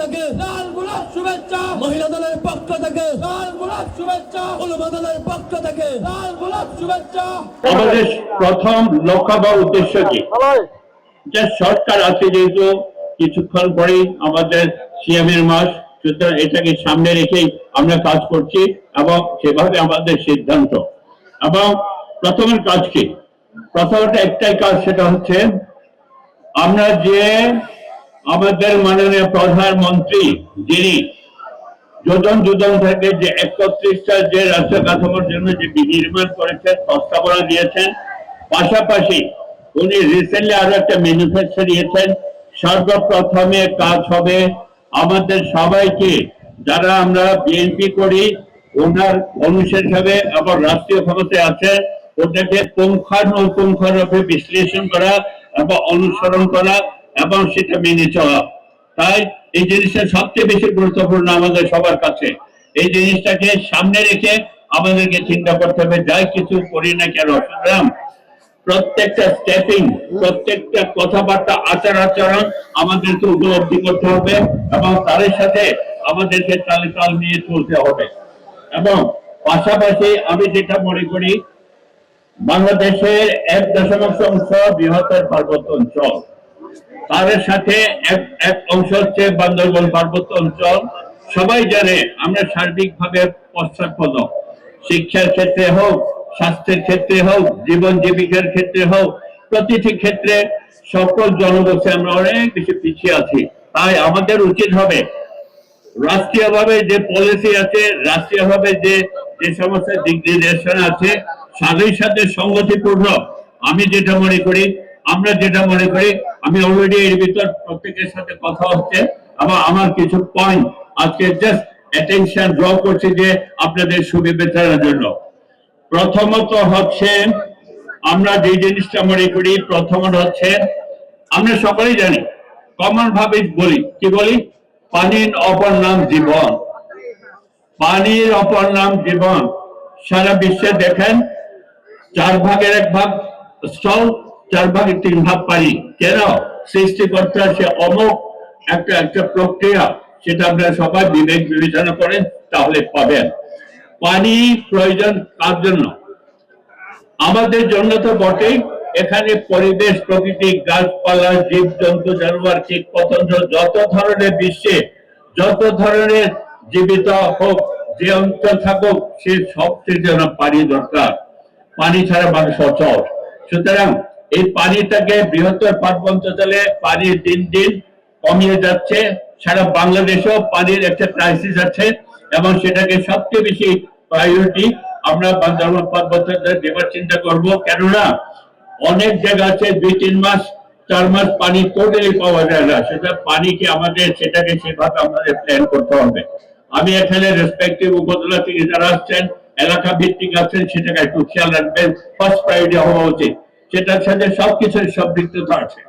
থেকে লাল গোলাপ শুভেচ্ছা, মহিলা দলের পক্ষ থেকে লাল গোলাপ শুভেচ্ছা, উলমা দলের পক্ষ থেকে লাল গোলাপ শুভেচ্ছা। আমাদের প্রথম লক্ষ্য বা উদ্দেশ্য কি, যে সরকার আছে যেহেতু কিছুক্ষণ পরেই আমাদের সিএমের মাস, সুতরাং এটাকে সামনে রেখেই আমরা কাজ করছি এবং সেভাবে আমাদের সিদ্ধান্ত। এবং প্রথমের কাজ কি, প্রথমত একটাই কাজ, সেটা হচ্ছে আমরা যে আমাদের মাননীয় প্রধানমন্ত্রী যিনি যোজন যোজন থেকে যে 31টা যে রাষ্ট্র কাঠামোর জন্য যে বিনির্মাণ করেছেন, প্রস্তাবনা দিয়েছেন, পাশাপাশি উনি রিসেন্টলি আরো একটা ম্যানিফেস্টো দিয়েছেন। সর্বপ্রথমে কাজ হবে আমাদের সবাইকে, যারা আমরা বিএনপি করি, ওনার অনুসারী হিসাবে আবার রাষ্ট্রীয় ক্ষমতায় আছে, ওটাকে পুঙ্খানুপুঙ্খরূপে বিশ্লেষণ করা এবং অনুসরণ করা এবং সেটা মেনে চলা। তাই এই জিনিসটা সবচেয়ে বেশি গুরুত্বপূর্ণ আমাদের সবার কাছে। এই জিনিসটাকে সামনে রেখে আমাদেরকে চিন্তা করতে হবে, যাই কিছু করি না কেন। সুতরাং প্রত্যেকটা স্টেপিং, প্রত্যেকটা কথাবার্তা, আচার আচরণ আমাদেরকে উপলব্ধি করতে হবে এবং তার সাথে আমাদেরকে তালে তাল নিয়ে চলতে হবে। এবং পাশাপাশি আমি যেটা মনে করি, বাংলাদেশের 1.5 বৃহত্তর পার্বত্য অঞ্চল, তার সাথে এক অংশ হচ্ছে বান্দরবন পার্বত্য অঞ্চল। সবাই জানে আমরা সার্বিকভাবে পশ্চাৎপদ, শিক্ষার ক্ষেত্রে হোক, স্বাস্থ্যের ক্ষেত্রে হোক, জীবন জীবিকার ক্ষেত্রে হোক, প্রতিটি ক্ষেত্রে সকল জনগোষ্ঠী আমরা অনেক বেশি পিছিয়ে আছি। তাই আমাদের উচিত হবে রাষ্ট্রীয়ভাবে যে পলিসি আছে, রাষ্ট্রীয়ভাবে যে যে সমস্ত দিক নির্দেশন আছে, সাথে সাথে সংগতিপূর্ণ আমি যেটা মনে করি, আমরা যেটা মনে করি, আমি অলরেডি এর ভিতর প্রত্যেকের সাথে কথা হচ্ছে এবং আমার কিছু পয়েন্ট আজকে জাস্ট অ্যাটেনশন ড্র করছি যে আপনাদের সুবিবেচনার জন্য। প্রথমত হচ্ছে আমরা যে জিনিসটা মনে করি, প্রথমত হচ্ছে আমরা সকলেই জানি, কমন ভাবে বলি, কি বলি, পানির অপর নাম জীবন। পানির অপর নাম জীবন। সারা বিশ্বে দেখেন 1/4 স্থল, 3/4 পানি। কেন? সৃষ্টিকর্তা সে অমুক একটা প্রক্রিয়া, সেটা আপনারা সবাই বিবেক বিবেচনা করেন তাহলে পাবেন। পানি প্রয়োজন কার জন্য? আমাদের জন্য তো বটেই। এখানে পরিবেশ, প্রকৃতি, গাছপালা, জীবজন্তু, জানোয়ার, কীট পতঙ্গ, যত ধরনের বিশ্বে যত ধরনের জীবিত হোক, যে অঞ্চল থাকুক, সে সবচেয়ে জন্য পানি দরকার। পানি ছাড়া মানুষ অচল। সুতরাং এই পানিটাকে বৃহত্তর পার্বত্য অঞ্চলে পানি দিন দিন কমিয়ে যাচ্ছে। সারা বাংলাদেশেও পানির একটা ক্রাইসিস আছে এবং সেটাকে সবচেয়ে বেশি প্রায়োরিটি আমরা বান্দরবান পার্বত্য দেবার চিন্তা করব। কেননা অনেক জায়গা আছে 2-3 মাস 4 মাস পানি টোটালি পাওয়া যায় না। সেটা পানিকে আমাদের সেটাকে সেভাবে আমাদের প্ল্যান করতে হবে। আমি এখানে রেসপেক্টিভ উপজেলা থেকে যারা আসছেন, এলাকা ভিত্তিক আছেন, সেটাকে একটু খেয়াল রাখবেন। ফার্স্ট প্রায়োরিটি হওয়া উচিত। সেটার সাথে সবকিছুর সম্পৃক্ততা আছে।